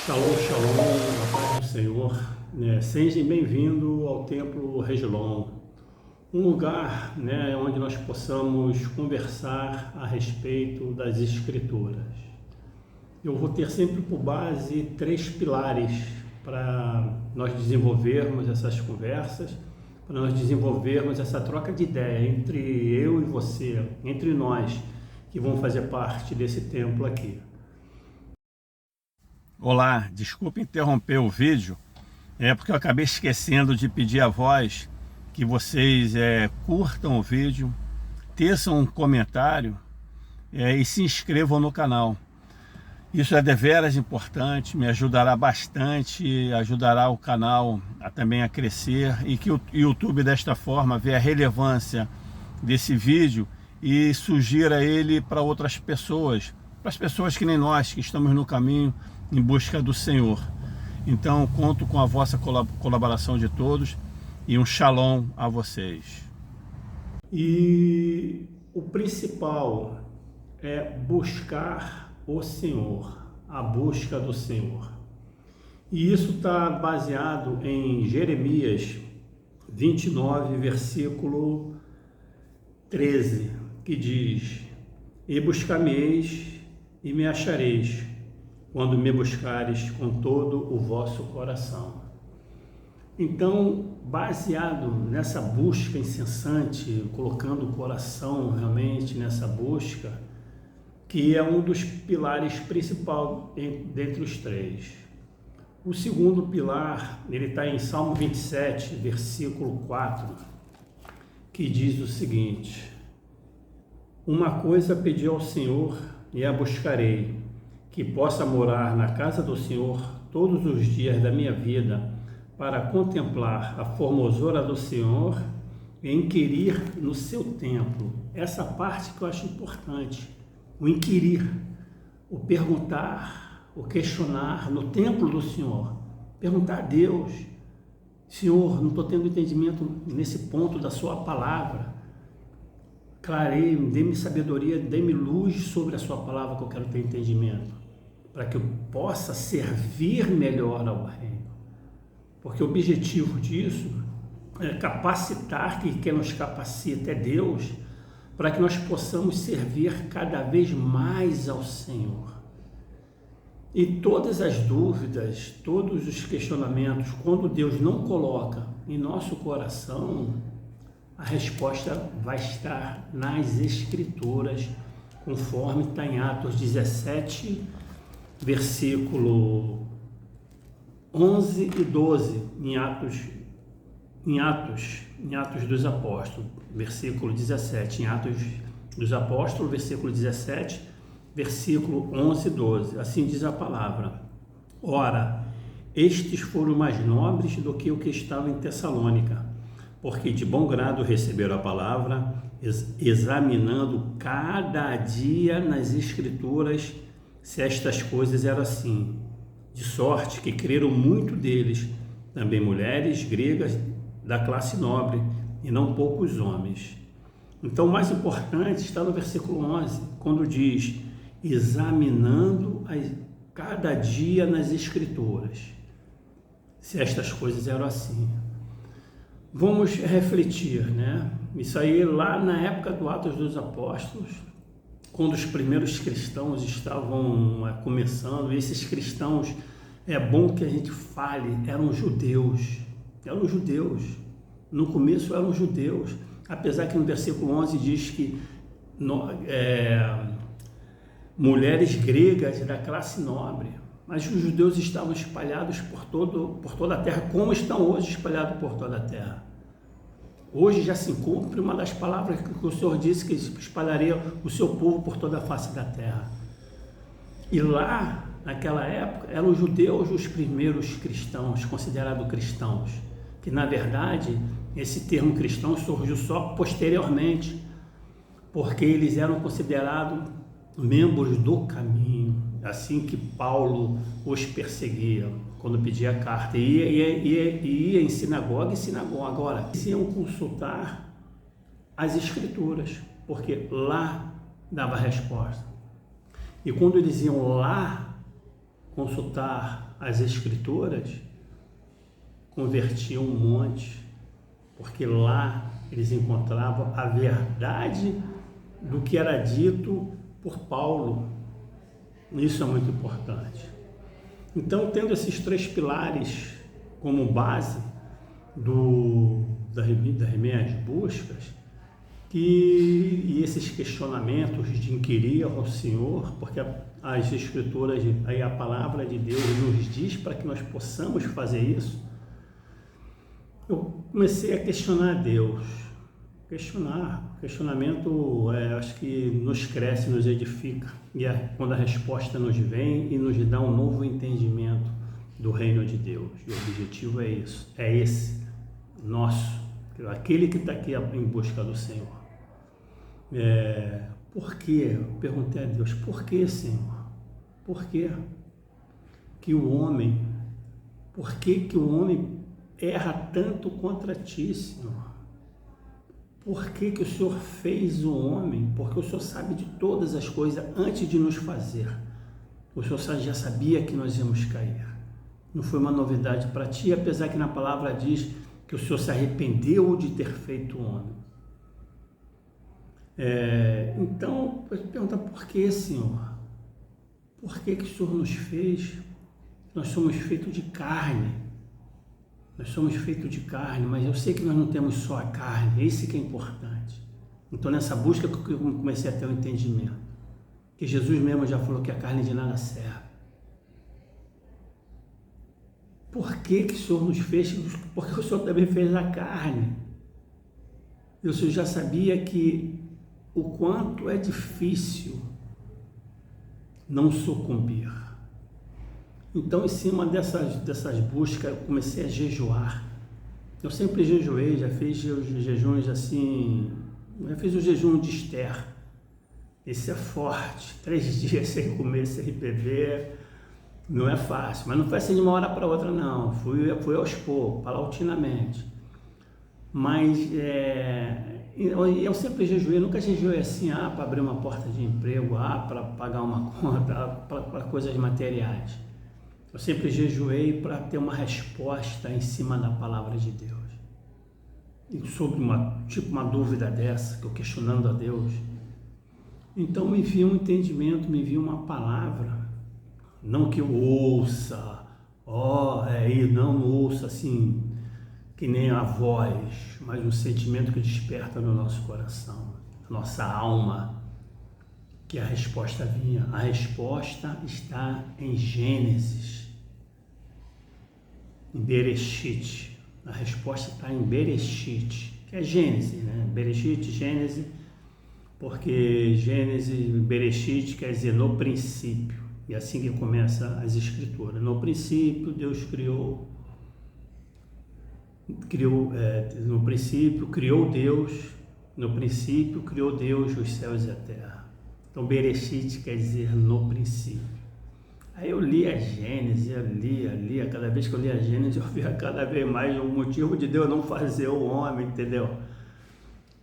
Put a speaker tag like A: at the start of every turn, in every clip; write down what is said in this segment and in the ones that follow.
A: Shalom, shalom, a paz do Senhor. Seja bem-vindo ao Templo Regilon, um lugar, onde nós possamos conversar a respeito das Escrituras. Eu vou ter sempre por base 3 pilares para nós desenvolvermos essas conversas, para nós desenvolvermos essa troca de ideia entre eu e você, entre nós que vão fazer parte desse templo aqui. Olá, desculpe interromper o vídeo, porque eu acabei esquecendo de pedir a voz que vocês curtam o vídeo, teçam um comentário e se inscrevam no canal. Isso é deveras importante, me ajudará bastante, ajudará o canal também a crescer e que o YouTube desta forma vê a relevância desse vídeo e sugira ele para outras pessoas, para as pessoas que nem nós, que estamos no caminho em busca do Senhor. Então conto com a vossa colaboração de todos e um shalom a vocês. E o principal é buscar o Senhor, a busca do Senhor. E isso está baseado em Jeremias 29, versículo 13, que diz: E buscar-me-eis e me achareis, quando me buscares com todo o vosso coração. Então, baseado nessa busca incessante, colocando o coração realmente nessa busca, que é um dos pilares principais dentre os 3. O segundo pilar, ele está em Salmo 27, versículo 4, que diz o seguinte: Uma coisa pedi ao Senhor e a buscarei, que possa morar na casa do Senhor todos os dias da minha vida, para contemplar a formosura do Senhor e inquirir no seu templo. Essa parte que eu acho importante, o inquirir, o perguntar, o questionar no templo do Senhor. Perguntar a Deus: Senhor, não estou tendo entendimento nesse ponto da sua palavra. Clareie, dê-me sabedoria, dê-me luz sobre a sua palavra que eu quero ter entendimento, para que eu possa servir melhor ao reino. Porque o objetivo disso é capacitar, que quem nos capacita é Deus, para que nós possamos servir cada vez mais ao Senhor. E todas as dúvidas, todos os questionamentos, quando Deus não coloca em nosso coração, a resposta vai estar nas Escrituras, conforme está em Atos 17, versículo 11 e 12, em Atos dos Apóstolos, versículo 17, em Atos dos Apóstolos, versículo 17, versículo 11 e 12, assim diz a palavra: Ora, estes foram mais nobres do que o que estavam em Tessalônica, porque de bom grado receberam a palavra, examinando cada dia nas Escrituras se estas coisas eram assim, de sorte que creram muito deles, também mulheres gregas da classe nobre, e não poucos homens. Então, o mais importante está no versículo 11, quando diz: examinando cada dia nas Escrituras, se estas coisas eram assim. Vamos refletir, Isso aí lá na época do Atos dos Apóstolos, quando os primeiros cristãos estavam começando, e esses cristãos, é bom que a gente fale, eram judeus, no começo eram judeus, apesar que no versículo 11 diz que mulheres gregas da classe nobre, mas os judeus estavam espalhados por toda a terra, como estão hoje espalhados por toda a terra. Hoje já se cumpre uma das palavras que o Senhor disse, que espalharia o seu povo por toda a face da terra. E lá, naquela época, eram os judeus os primeiros cristãos, considerados cristãos, que na verdade esse termo cristão surgiu só posteriormente, porque eles eram considerados membros do caminho, assim que Paulo os perseguia quando pedia a carta, ia em sinagoga. Agora, eles iam consultar as Escrituras, porque lá dava a resposta. E quando eles iam lá consultar as Escrituras, convertiam um monte, porque lá eles encontravam a verdade do que era dito por Paulo. Isso é muito importante. Então, tendo esses 3 pilares como base das minhas buscas, e esses questionamentos de inquirir ao Senhor, porque as Escrituras, aí a palavra de Deus nos diz para que nós possamos fazer isso, eu comecei a questionar Deus. Questionamento, acho que nos cresce, nos edifica, e quando a resposta nos vem e nos dá um novo entendimento do reino de Deus. E o objetivo é isso, é esse, nosso, aquele que está aqui em busca do Senhor. Por quê? Eu perguntei a Deus, por que, Senhor? Por quê? Por que o homem erra tanto contra ti, Senhor? Por que o Senhor fez o homem? Porque o Senhor sabe de todas as coisas antes de nos fazer. O Senhor já sabia que nós íamos cair. Não foi uma novidade para ti, apesar que na palavra diz que o Senhor se arrependeu de ter feito o homem. Então, eu pergunto, por que, Senhor? Por que o Senhor nos fez? Nós somos feitos de carne. Nós somos feitos de carne, mas eu sei que nós não temos só a carne, esse que é importante. Então, nessa busca que eu comecei a ter o entendimento, que Jesus mesmo já falou que a carne de nada serve. Por que o Senhor nos fez? Porque o Senhor também fez a carne. E o Senhor já sabia que o quanto é difícil não sucumbir. Então, em cima dessas buscas, eu comecei a jejuar. Eu sempre jejuei, já fiz jejuns assim, já fiz o jejum de Esther. Esse é forte, 3 dias sem comer, sem beber, não é fácil. Mas não foi assim de uma hora para outra, não. Fui aos poucos, paulatinamente. Mas eu sempre jejuei, nunca jejuei assim, para abrir uma porta de emprego, para pagar uma conta, para coisas materiais. Eu sempre jejuei para ter uma resposta em cima da palavra de Deus. E sobre uma dúvida dessa, que eu questionando a Deus. Então me envia um entendimento, me envia uma palavra. Não que eu ouça, não ouça assim, que nem a voz, mas um sentimento que desperta no nosso coração, na nossa alma, que a resposta vinha. A resposta está em Gênesis, em Bereshit. A resposta está em Bereshit, que é Gênesis, né? Bereshit, Gênesis, porque Gênesis, Bereshit quer dizer no princípio, e assim que começa as Escrituras. No princípio, Deus criou no princípio criou Deus, no princípio criou Deus os céus e a terra. Então Bereshit quer dizer no princípio. Aí eu li a Gênesis, eu lia, cada vez que eu li a Gênesis eu via cada vez mais o motivo de Deus não fazer o homem, entendeu?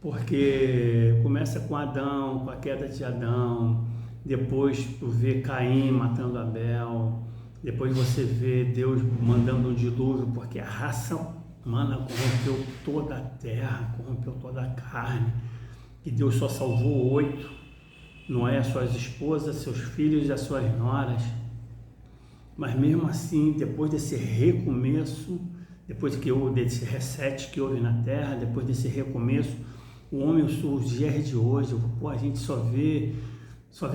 A: Porque começa com Adão, com a queda de Adão, depois tu vê Caim matando Abel, depois você vê Deus mandando um dilúvio, porque a raça humana corrompeu toda a terra, corrompeu toda a carne, e Deus só salvou 8, Noé, suas esposas, seus filhos e as suas noras. Mas mesmo assim, depois desse recomeço, depois desse reset que houve na terra, depois desse recomeço, o homem, os dias de hoje, a gente só vê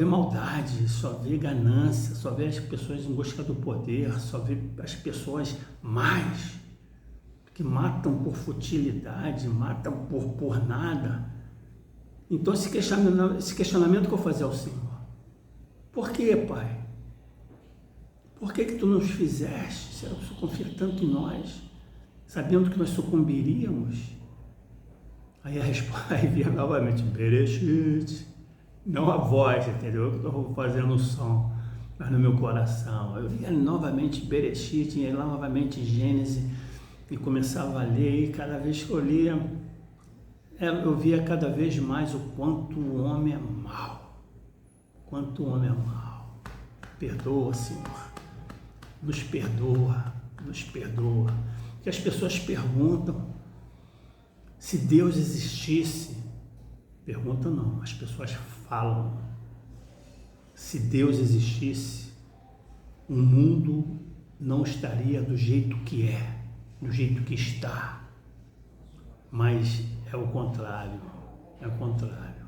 A: maldade, só vê ganância, só vê as pessoas em busca do poder, só vê as pessoas más, que matam por futilidade, matam por nada. Então esse questionamento que eu fazia ao Senhor, por que, Pai? Por que tu nos fizeste? Se tu confia tanto em nós, sabendo que nós sucumbiríamos? Aí a resposta vinha novamente, Bereshit, não a voz, entendeu? Eu estou fazendo o som, mas no meu coração. Eu via novamente Bereshit, e lá novamente Gênesis, e começava a ler, e cada vez que eu lia, eu via cada vez mais o quanto o homem é mau. Quanto o homem é mau. Perdoa, Senhor. nos perdoa, nos perdoa. Que as pessoas perguntam se Deus existisse. Perguntam não, as pessoas falam. Se Deus existisse, o mundo não estaria do jeito que é, do jeito que está. Mas é o contrário, é o contrário.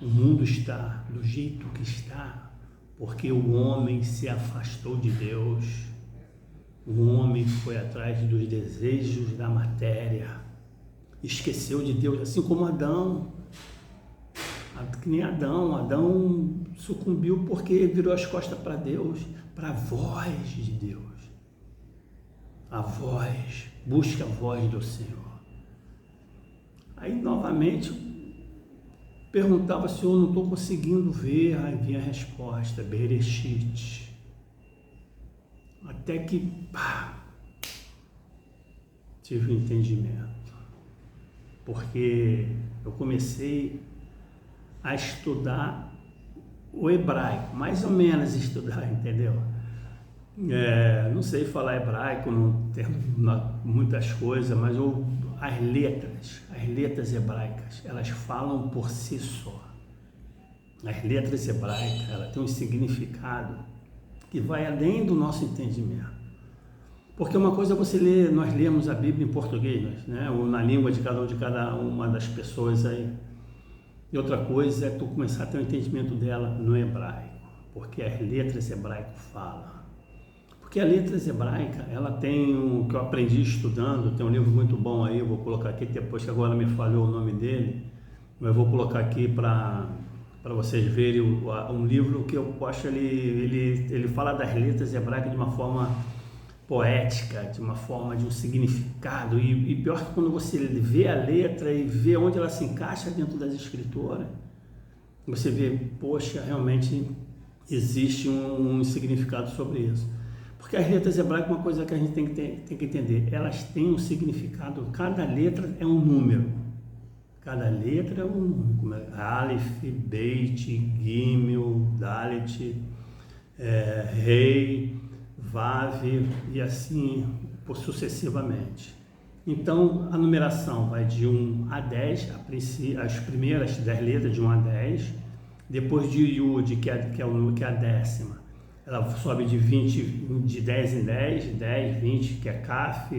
A: O mundo está do jeito que está porque o homem se afastou de Deus. O homem foi atrás dos desejos da matéria, esqueceu de Deus, assim como Adão. Que nem Adão sucumbiu porque virou as costas para Deus, para a voz de Deus. A voz, busca a voz do Senhor. Aí novamente perguntava, Senhor, não estou conseguindo ver. Aí vinha a resposta, Bereshit. Até que tive um entendimento. Porque eu comecei a estudar o hebraico, mais ou menos estudar, entendeu? Não sei falar hebraico, não tenho muitas coisas, mas as letras hebraicas, elas falam por si só. As letras hebraicas, elas têm um significado que vai além do nosso entendimento. Porque uma coisa é você ler, nós lemos a Bíblia em português, né? Ou na língua de cada uma das pessoas aí. E outra coisa é tu começar a ter um entendimento dela no hebraico, porque as letras hebraicas falam. Porque a letras hebraica, ela tem o que eu aprendi estudando, tem um livro muito bom aí, eu vou colocar aqui depois que agora me falhou o nome dele, mas eu vou colocar aqui para vocês verem um livro que eu acho ele fala das letras hebraicas de uma forma poética, de uma forma de um significado, e pior que quando você vê a letra e vê onde ela se encaixa dentro das escrituras, você vê, poxa, realmente existe um significado sobre isso. Porque as letras hebraicas, uma coisa que a gente tem que entender, elas têm um significado, cada letra é um número. Cada letra é um número. Aleph, Beit, Gimel, Dalet, Rei, Vav e assim sucessivamente. Então a numeração vai de 1 a 10, as primeiras 10 letras de 1 a 10, depois de Yud, que é a décima, ela sobe de 10 em 10, 10, 20, que é Kaf,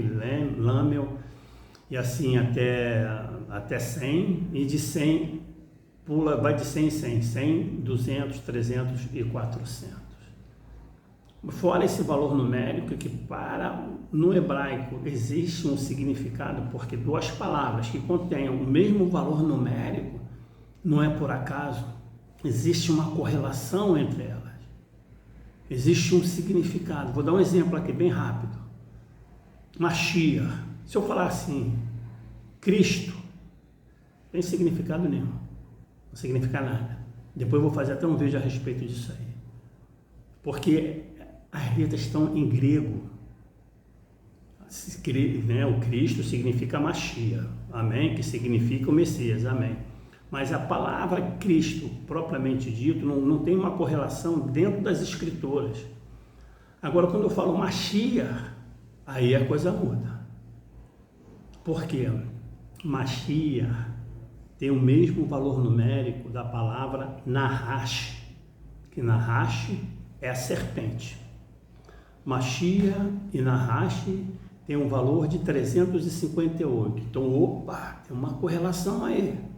A: Lamel, e assim até 100, e de 100 vai de 100 em 100, 100, 200, 300 e 400. Fora esse valor numérico que no hebraico existe um significado, porque duas palavras que contenham o mesmo valor numérico, não é por acaso, existe uma correlação entre elas. Existe um significado. Vou dar um exemplo aqui bem rápido. Mashiach. Se eu falar assim, Cristo, não tem significado nenhum. Não significa nada. Depois eu vou fazer até um vídeo a respeito disso aí. Porque as letras estão em grego. O Cristo significa Mashiach. Amém? Que significa o Messias. Amém. Mas a palavra Cristo, propriamente dito, não tem uma correlação dentro das escrituras. Agora, quando eu falo Mashiach, aí a coisa muda. Por quê? Mashiach tem o mesmo valor numérico da palavra Nahash, que Nahash é a serpente. Mashiach e Nahash tem um valor de 358. Então, tem uma correlação aí.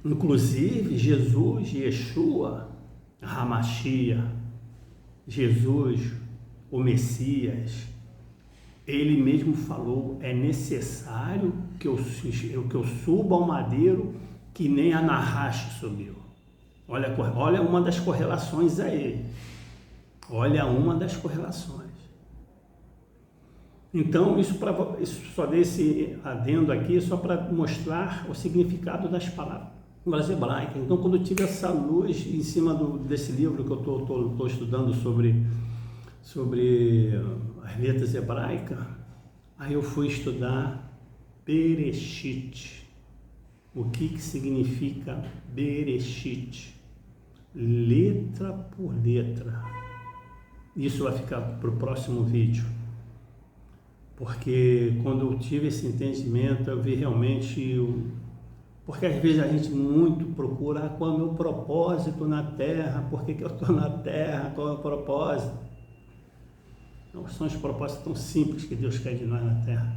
A: Inclusive, Jesus, Yeshua, Hamashia, Jesus, o Messias, ele mesmo falou, é necessário que eu suba ao madeiro que nem a Nahash subiu. Olha uma das correlações aí. Olha uma das correlações. Então, isso só desse adendo aqui, só para mostrar o significado das palavras hebraicas. Então, quando eu tive essa luz em cima desse livro que eu estou estudando sobre as letras hebraicas, aí eu fui estudar Bereshit. O que significa Bereshit? Letra por letra. Isso vai ficar para o próximo vídeo. Porque quando eu tive esse entendimento, eu vi realmente... Porque às vezes a gente muito procura qual é o meu propósito na Terra, por que eu estou na Terra, qual é o propósito. Não são os propósitos tão simples que Deus quer de nós na Terra.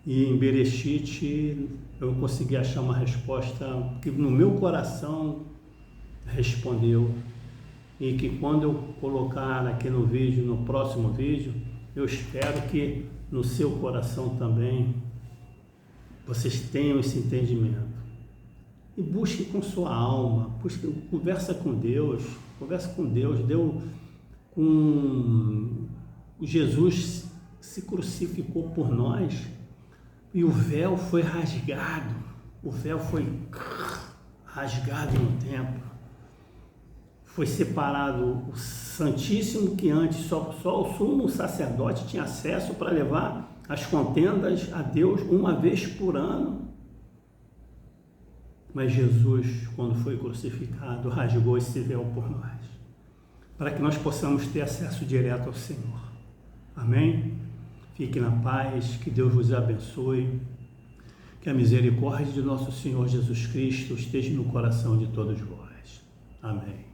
A: E em Bereshit eu consegui achar uma resposta que no meu coração respondeu, e que quando eu colocar aqui no vídeo, no próximo vídeo, eu espero que no seu coração também vocês tenham esse entendimento. E busque com sua alma, conversa com Deus, Jesus se crucificou por nós e o véu foi rasgado, no templo. Foi separado o Santíssimo, que antes só o sumo sacerdote tinha acesso para levar as contendas a Deus uma vez por ano. Mas Jesus, quando foi crucificado, rasgou esse véu por nós, para que nós possamos ter acesso direto ao Senhor. Amém? Fique na paz, que Deus vos abençoe, que a misericórdia de nosso Senhor Jesus Cristo esteja no coração de todos vós. Amém.